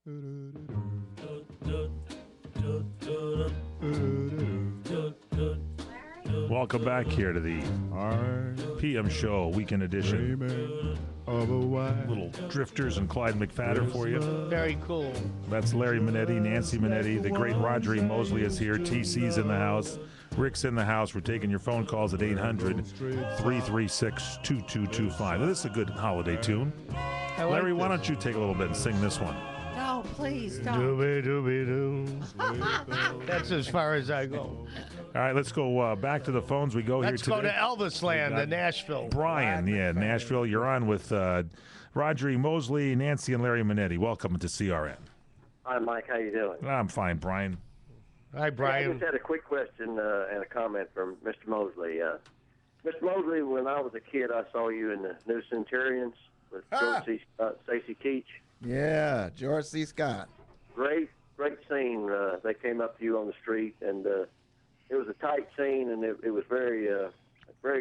Welcome back here to the PM Show Weekend Edition. Little Drifters and Clyde McFadder for you. Very cool. That's Larry Manetti, Nancy Manetti. The great Roger E. Mosley is here. TC's in the house. Rick's in the house. We're taking your phone calls at 800-336-2225. This is a good holiday tune. Larry, why don't you take a little bit and sing this one? No, please don't. Dooby-dooby-doo. That's as far as I go. All right, let's go back to the phones. We go Let's here today. go to Elvis Land, to Nashville. Brian, Nashville. You're on with Roger E. Mosley, Nancy, and Larry Manetti. Welcome to CRN. Hi, Mike. How you doing? I'm fine, Brian. Hi, Brian. I just had a quick question and a comment from Mr. Mosley. Mr. Mosley, when I was a kid, I saw you in the New Centurions with George C. Stacey Keach. Yeah, George C. Scott. Great scene. They came up to you on the street, and it was a tight scene, and it was very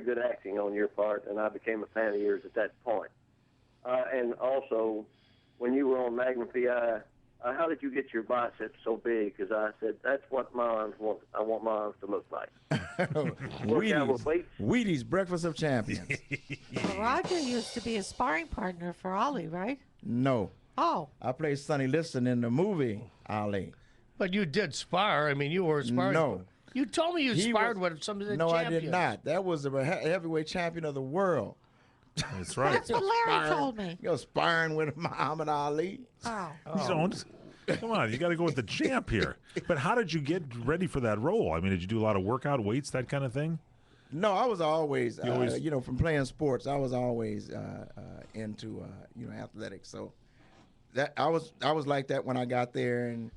good acting on your part, and I became a fan of yours at that point. And also, when you were on Magnum PI, how did you get your biceps so big? Because I said, that's what my arms want. I want my arms to look like. Wheaties, Breakfast of Champions. Well, Roger used to be a sparring partner for Ollie, right? No. Oh. I played Sonny Liston in the movie Ali. But you did spar. I mean, you were sparring. No. You told me you sparred with some of the champions. No, I did not. That was the heavyweight champion of the world. That's right. That's what Larry told me. You know, sparring with Muhammad Ali. Oh. Don't. Come on, you got to go with the champ here. But how did you get ready for that role? I mean, did you do a lot of workout, weights, that kind of thing? No, I was always, from playing sports, I was always into, athletics. So that I was like that when I got there, and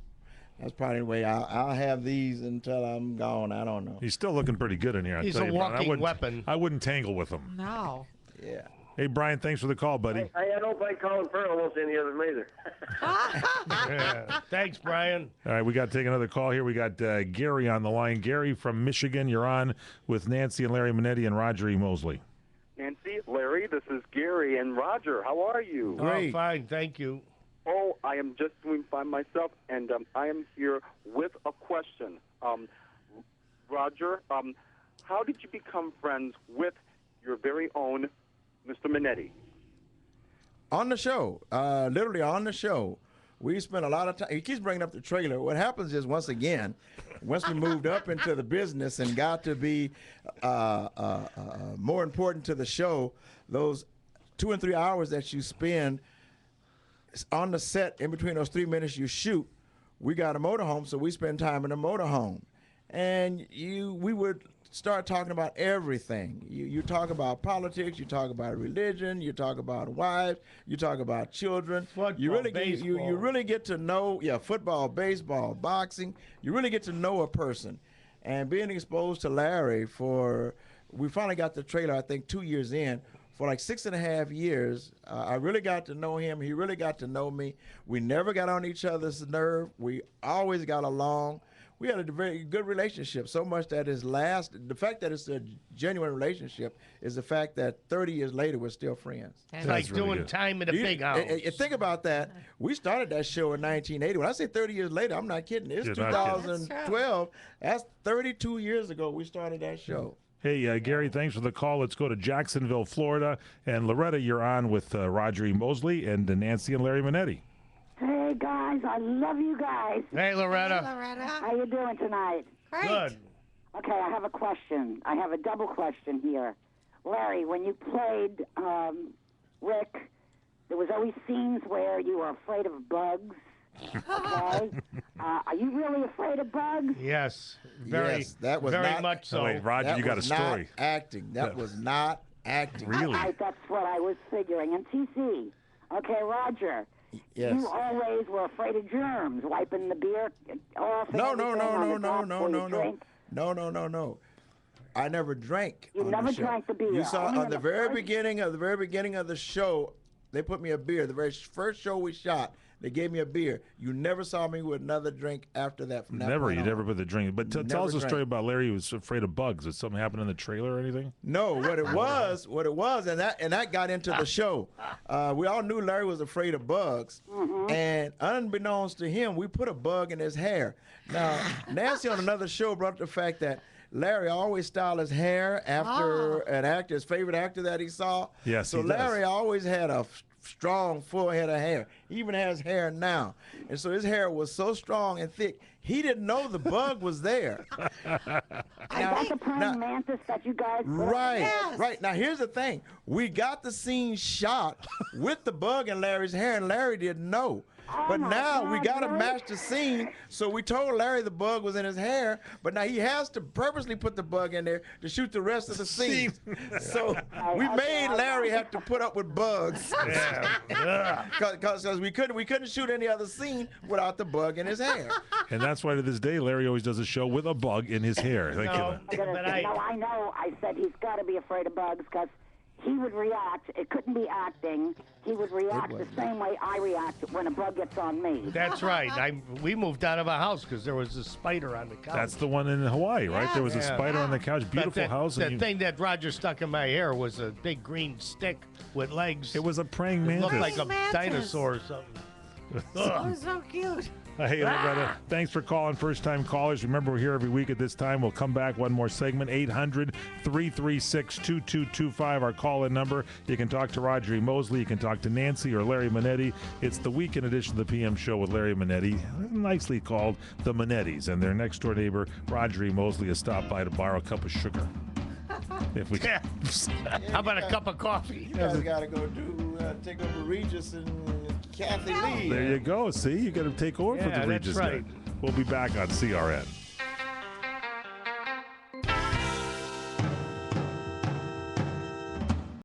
that's probably the way I'll have these until I'm gone. I don't know. He's still looking pretty good in here. He's a walking weapon. I wouldn't tangle with him. No. Yeah. Hey, Brian, thanks for the call, buddy. Hey, I don't think Colin Farrell wants any of them either. Yeah. Thanks, Brian. All right, we got to take another call here. We got Gary on the line. Gary from Michigan. You're on with Nancy and Larry Manetti and Roger E. Mosley. Nancy, Larry, this is Gary and Roger. How are you? Great. Oh, fine, thank you. Oh, I am just doing fine myself, and I am here with a question. Roger, how did you become friends with your very own Mr. Manetti? On the show, literally on the show. We spent a lot of time. He keeps bringing up the trailer. What happens is, once we moved up into the business and got to be more important to the show, those 2 and 3 hours that you spend on the set, in between those 3 minutes you shoot, we got a motorhome, so we spend time in a motorhome. And we would start talking about everything. You talk about politics, you talk about religion, you talk about wives, you talk about children. Football, you really get to know, football, baseball, boxing. You really get to know a person. And being exposed to Larry we finally got the trailer, I think 2 years in. For like 6.5 years, I really got to know him. He really got to know me. We never got on each other's nerve. We always got along. We had a very good relationship, so much that the fact that it's a genuine relationship is the fact that 30 years later, we're still friends. It's like really doing good. Time in a big house. Think about that. We started that show in 1980. When I say 30 years later, I'm not kidding. It's 2012. That's 32 years ago we started that show. Hey, Gary, thanks for the call. Let's go to Jacksonville, Florida. And Loretta, you're on with Roger E. Mosley and Nancy and Larry Manetti. Hey, guys. I love you guys. Hey, Loretta. Hey, Loretta. How you doing tonight? Great. Good. Okay, I have a question. I have a double question here. Larry, when you played Rick, there was always scenes where you were afraid of bugs. Okay? Are you really afraid of bugs? Yes. Yes, that was very not, much so. Oh, wait, Roger, that you got a was story. Not acting. That was not acting. Really? That's what I was figuring. And TC, okay, Roger, Yes. you always were afraid of germs, wiping the beer off. And No. I never drank. You never drank the beer. You saw Only on in the the very first- beginning of the show, they put me a beer. The very first show we shot, They gave me a beer. You never saw me with another drink after that. From that Never. point You on. never put the drink. But tell Never us a story drank. about Larry who was afraid of bugs. Did something happen in the trailer or anything? No, what it was, and that got into the show. We all knew Larry was afraid of bugs, and unbeknownst to him, we put a bug in his hair. Now, Nancy on another show brought up the fact that Larry always styled his hair after an actor, his favorite actor that he saw. Yes, so he does. Larry always had a strong, full head of hair. He even has hair now, and so his hair was so strong and thick. He didn't know the bug was there. That's a praying mantis that you guys. Right, Yes. right. Now, here's the thing. We got the scene shot with the bug in Larry's hair, and Larry didn't know. But my now we God, got to Larry. match the scene, so we told Larry the bug was in his hair, but now he has to purposely put the bug in there to shoot the rest of the scene. So we made Larry have to put up with bugs. Because we couldn't shoot any other scene without the bug in his hair. And that's why to this day, Larry always does a show with a bug in his hair. Thank No. you. No, But I know. I said he's got to be afraid of bugs because he would react. It couldn't be acting. He would react the same way I react when a bug gets on me. That's right. We moved out of a house because there was a spider on the couch. That's the one in Hawaii, right? There was a Yeah. spider on the couch. But Beautiful that- house. The And you- thing that Roger stuck in my hair was a big green stick with legs. it was a praying It mantis. looked like a Mantis. dinosaur or something. It was so cute. Hey, Loretta, thanks for calling, first-time callers. Remember, we're here every week at this time. We'll come back one more segment, 800-336-2225, our call-in number. You can talk to Roger E. Mosley. You can talk to Nancy or Larry Manetti. It's the weekend edition of the PM Show with Larry Manetti, nicely called the Manettis. And their next-door neighbor, Roger E. Mosley, has stopped by to borrow a cup of sugar. If we Yeah. How about a cup of coffee? You guys got to go take over Regis and Kathy Lee. There you go. See, you got to take over for Yeah, the that's Regis right. guy. We'll be back on CRN.